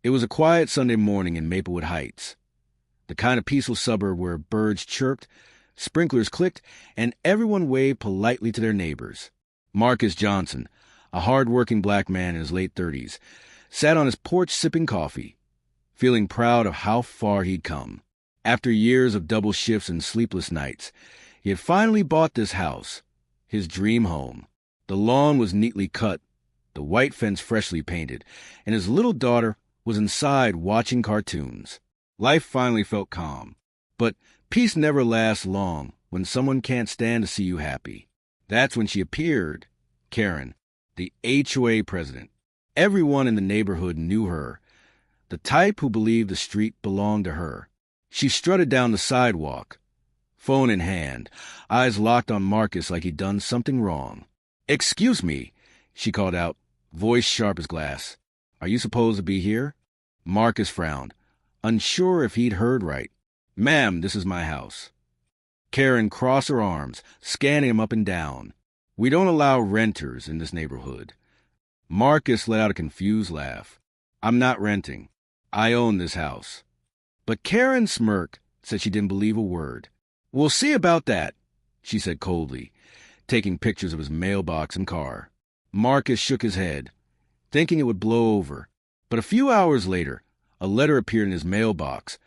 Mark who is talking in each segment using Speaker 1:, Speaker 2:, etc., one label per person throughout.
Speaker 1: It was a quiet Sunday morning in Maplewood Heights, the kind of peaceful suburb where birds chirped, sprinklers clicked, and everyone waved politely to their neighbors. Marcus Johnson, a hard-working black man in his late 30s, sat on his porch sipping coffee, feeling proud of how far he'd come. After years of double shifts and sleepless nights, he had finally bought this house, his dream home. The lawn was neatly cut, the white fence freshly painted, and his little daughter was inside watching cartoons. Life finally felt calm. But peace never lasts long when someone can't stand to see you happy. That's when she appeared, Karen, the HOA president. Everyone in the neighborhood knew her, the type who believed the street belonged to her. She strutted down the sidewalk, phone in hand, eyes locked on Marcus like he'd done something wrong. "Excuse me," she called out, voice sharp as glass. "Are you supposed to be here?" Marcus frowned, unsure if he'd heard right. "Ma'am, this is my house." Karen crossed her arms, scanning him up and down. "We don't allow renters in this neighborhood." Marcus let out a confused laugh. "I'm not renting. I own this house." But Karen smirked, said she didn't believe a word. "We'll see about that," she said coldly, taking pictures of his mailbox and car. Marcus shook his head, thinking it would blow over. But a few hours later, a letter appeared in his mailbox,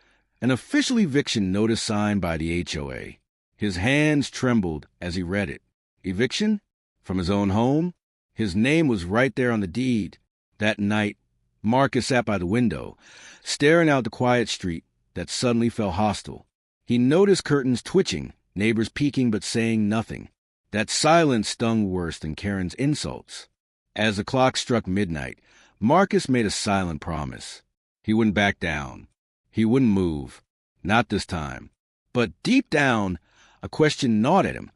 Speaker 1: an official eviction notice signed by the HOA. His hands trembled as he read it. Eviction? From his own home? His name was right there on the deed. That night, Marcus sat by the window, staring out the quiet street that suddenly felt hostile. He noticed curtains twitching, neighbors peeking but saying nothing. That silence stung worse than Karen's insults. As the clock struck midnight, Marcus made a silent promise. He wouldn't back down. He wouldn't move. Not this time. But deep down, a question gnawed at him.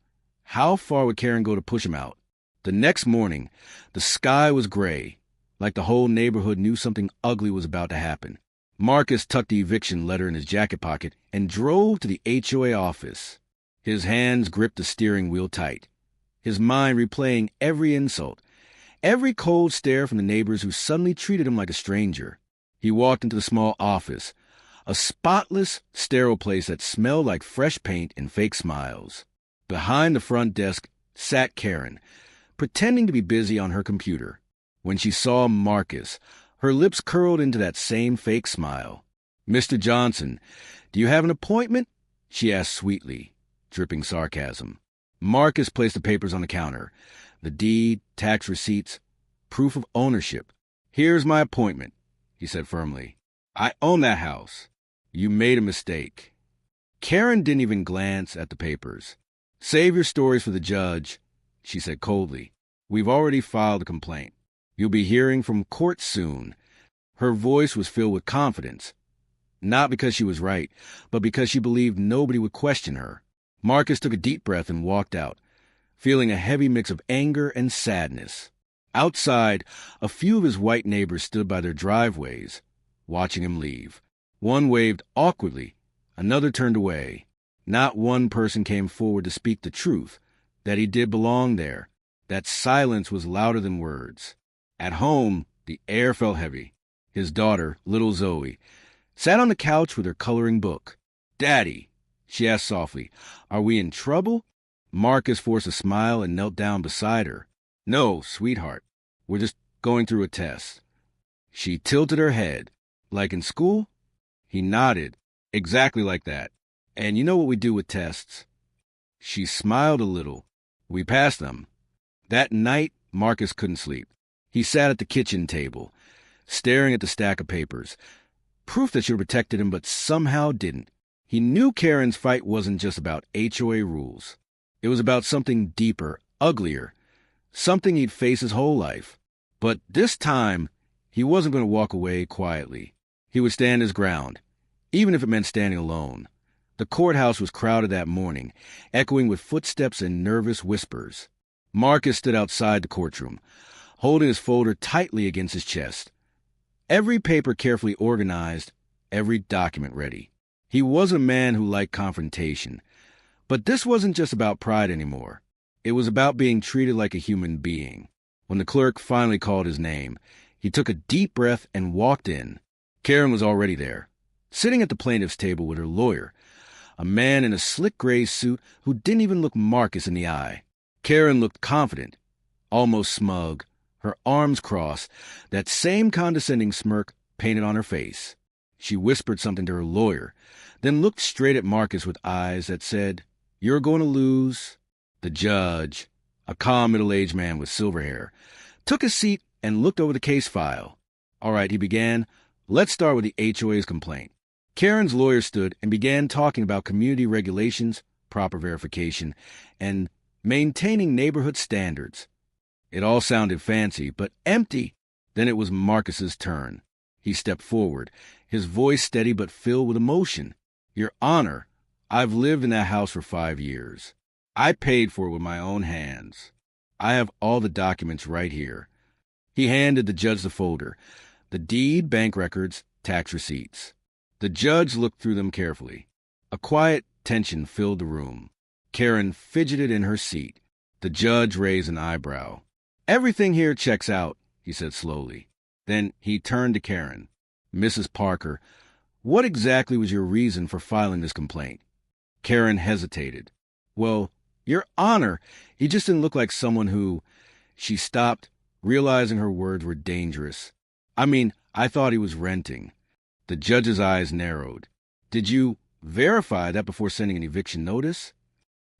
Speaker 1: How far would Karen go to push him out? The next morning, the sky was gray, like the whole neighborhood knew something ugly was about to happen. Marcus tucked the eviction letter in his jacket pocket and drove to the HOA office. His hands gripped the steering wheel tight, his mind replaying every insult, every cold stare from the neighbors who suddenly treated him like a stranger. He walked into the small office, a spotless, sterile place that smelled like fresh paint and fake smiles. Behind the front desk sat Karen, pretending to be busy on her computer. When she saw Marcus, her lips curled into that same fake smile. "Mr. Johnson, do you have an appointment?" she asked sweetly, dripping sarcasm. Marcus placed the papers on the counter, the deed, tax receipts, proof of ownership. "Here's my appointment," he said firmly. "I own that house. You made a mistake." Karen didn't even glance at the papers. "Save your stories for the judge," she said coldly. "We've already filed a complaint. You'll be hearing from court soon." Her voice was filled with confidence, not because she was right, but because she believed nobody would question her. Marcus took a deep breath and walked out, feeling a heavy mix of anger and sadness. Outside, a few of his white neighbors stood by their driveways, watching him leave. One waved awkwardly, another turned away. Not one person came forward to speak the truth, that he did belong there, that silence was louder than words. At home, the air felt heavy. His daughter, little Zoe, sat on the couch with her coloring book. "Daddy," she asked softly, "are we in trouble?" Marcus forced a smile and knelt down beside her. "No, sweetheart, we're just going through a test." She tilted her head. "Like in school?" He nodded. "Exactly like that. And you know what we do with tests?" She smiled a little. "We pass them." That night, Marcus couldn't sleep. He sat at the kitchen table, staring at the stack of papers. Proof that should have protected him, but somehow didn't. He knew Karen's fight wasn't just about HOA rules. It was about something deeper, uglier, something he'd faced his whole life. But this time, he wasn't going to walk away quietly. He would stand his ground, even if it meant standing alone. The courthouse was crowded that morning, echoing with footsteps and nervous whispers. Marcus stood outside the courtroom, holding his folder tightly against his chest. Every paper carefully organized, every document ready. He was a man who liked confrontation. But this wasn't just about pride anymore. It was about being treated like a human being. When the clerk finally called his name, he took a deep breath and walked in. Karen was already there, sitting at the plaintiff's table with her lawyer, a man in a slick gray suit who didn't even look Marcus in the eye. Karen looked confident, almost smug, her arms crossed, that same condescending smirk painted on her face. She whispered something to her lawyer, then looked straight at Marcus with eyes that said, "You're going to lose." The judge, a calm middle-aged man with silver hair, took a seat and looked over the case file. "All right," he began, "let's start with the HOA's complaint." Karen's lawyer stood and began talking about community regulations, proper verification, and maintaining neighborhood standards. It all sounded fancy, but empty. Then it was Marcus's turn. He stepped forward, his voice steady but filled with emotion. "Your Honor, I've lived in that house for 5 years. I paid for it with my own hands. I have all the documents right here." He handed the judge the folder, the deed, bank records, tax receipts. The judge looked through them carefully. A quiet tension filled the room. Karen fidgeted in her seat. The judge raised an eyebrow. "Everything here checks out," he said slowly. Then he turned to Karen. "Mrs. Parker, what exactly was your reason for filing this complaint?" Karen hesitated. "Well, Your Honor, he just didn't look like someone who—" She stopped, realizing her words were dangerous. I thought he was renting." The judge's eyes narrowed. "Did you verify that before sending an eviction notice?"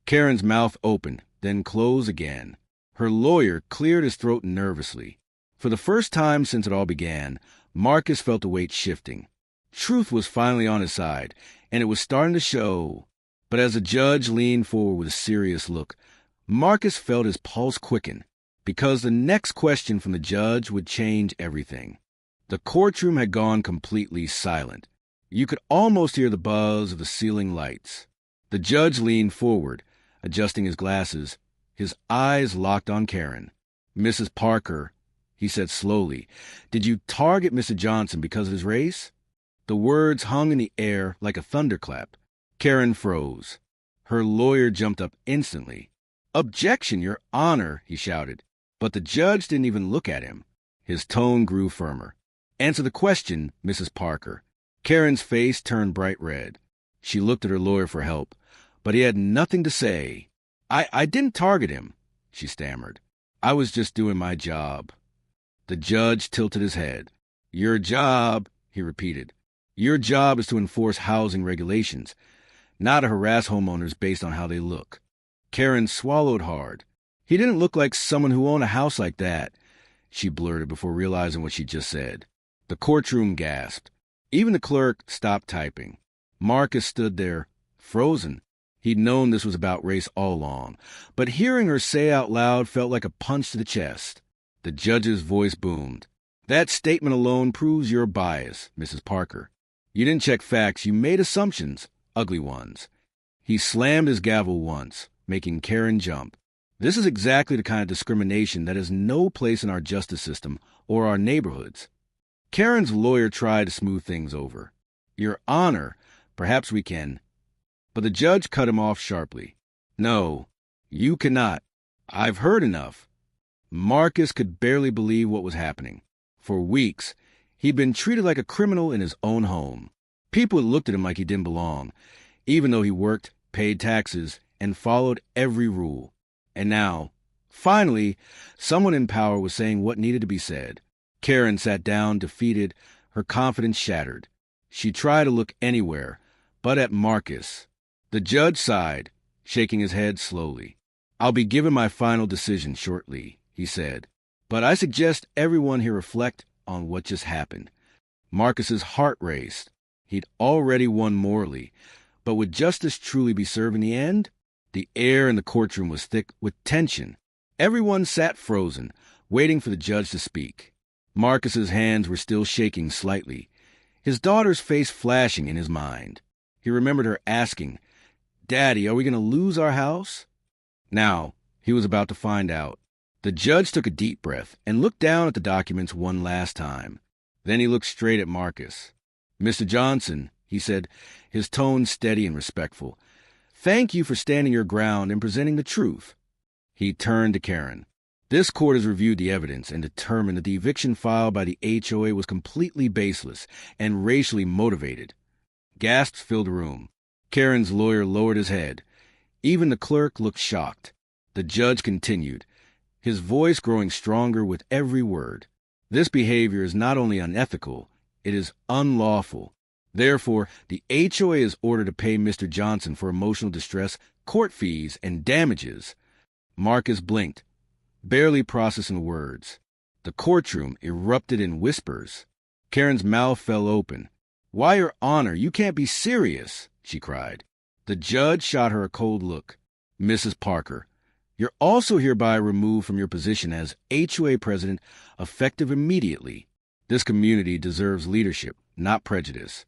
Speaker 1: Karen's mouth opened, then closed again. Her lawyer cleared his throat nervously. For the first time since it all began, Marcus felt the weight shifting. Truth was finally on his side, and it was starting to show. But as the judge leaned forward with a serious look, Marcus felt his pulse quicken, because the next question from the judge would change everything. The courtroom had gone completely silent. You could almost hear the buzz of the ceiling lights. The judge leaned forward, adjusting his glasses, his eyes locked on Karen. "Mrs. Parker," he said slowly, "did you target Mr. Johnson because of his race?" The words hung in the air like a thunderclap. Karen froze. Her lawyer jumped up instantly. "Objection, Your Honor," he shouted. But the judge didn't even look at him. His tone grew firmer. "Answer the question, Mrs. Parker." Karen's face turned bright red. She looked at her lawyer for help, but he had nothing to say. I didn't target him," she stammered. "I was just doing my job." The judge tilted his head. "Your job," he repeated. "Your job is to enforce housing regulations, not to harass homeowners based on how they look." Karen swallowed hard. "He didn't look like someone who owned a house like that," she blurted before realizing what she just said. The courtroom gasped. Even the clerk stopped typing. Marcus stood there, frozen. He'd known this was about race all along, but hearing her say out loud felt like a punch to the chest. The judge's voice boomed. "That statement alone proves your bias, Mrs. Parker. You didn't check facts, you made assumptions, ugly ones." He slammed his gavel once, making Karen jump. This is exactly the kind of discrimination that has no place in our justice system or our neighborhoods. Karen's lawyer tried to smooth things over. "Your Honor, perhaps we can—" But the judge cut him off sharply. "No, you cannot. I've heard enough." Marcus could barely believe what was happening. For weeks, he'd been treated like a criminal in his own home. People had looked at him like he didn't belong, even though he worked, paid taxes, and followed every rule. And now, finally, someone in power was saying what needed to be said. Karen sat down, defeated, her confidence shattered. She tried to look anywhere, but at Marcus. The judge sighed, shaking his head slowly. "I'll be giving my final decision shortly," he said. "But I suggest everyone here reflect on what just happened." Marcus's heart raced. He'd already won morally, but would justice truly be served in the end? The air in the courtroom was thick with tension. Everyone sat frozen, waiting for the judge to speak. Marcus's hands were still shaking slightly, his daughter's face flashing in his mind. He remembered her asking, "Daddy, are we going to lose our house?" Now, he was about to find out. The judge took a deep breath and looked down at the documents one last time. Then he looked straight at Marcus. "Mr. Johnson," he said, his tone steady and respectful, "thank you for standing your ground and presenting the truth." He turned to Karen. This court has reviewed the evidence and determined that the eviction filed by the HOA was completely baseless and racially motivated. Gasps filled the room. Karen's lawyer lowered his head. Even the clerk looked shocked. The judge continued, his voice growing stronger with every word. This behavior is not only unethical, it is unlawful. Therefore, the HOA is ordered to pay Mr. Johnson for emotional distress, court fees, and damages. Marcus blinked, barely processing words. The courtroom erupted in whispers. Karen's mouth fell open. "Why, Your Honor, you can't be serious," she cried. The judge shot her a cold look. "Mrs. Parker, you're also hereby removed from your position as HOA president, effective immediately. This community deserves leadership, not prejudice."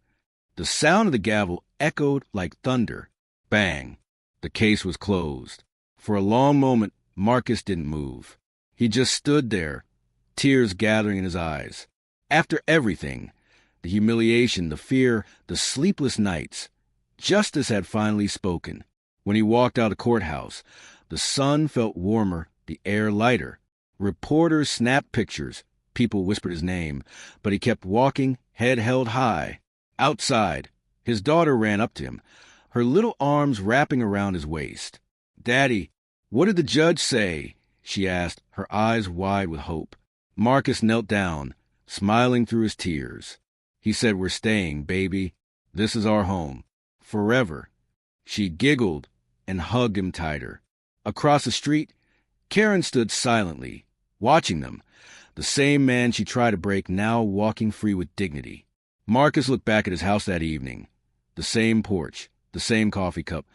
Speaker 1: The sound of the gavel echoed like thunder. Bang! The case was closed. For a long moment, Marcus didn't move. He just stood there, tears gathering in his eyes. After everything, the humiliation, the fear, the sleepless nights, justice had finally spoken. When he walked out of the courthouse, the sun felt warmer, the air lighter. Reporters snapped pictures. People whispered his name, but he kept walking, head held high. Outside, his daughter ran up to him, her little arms wrapping around his waist. "Daddy, what did the judge say?" she asked, her eyes wide with hope. Marcus knelt down, smiling through his tears. He said, "We're staying, baby. This is our home. Forever." She giggled and hugged him tighter. Across the street, Karen stood silently, watching them, the same man she tried to break now walking free with dignity. Marcus looked back at his house that evening. The same porch, the same coffee cup.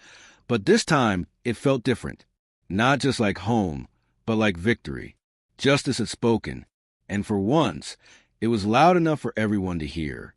Speaker 1: But this time, it felt different. Not just like home, but like victory. Justice had spoken, and for once, it was loud enough for everyone to hear.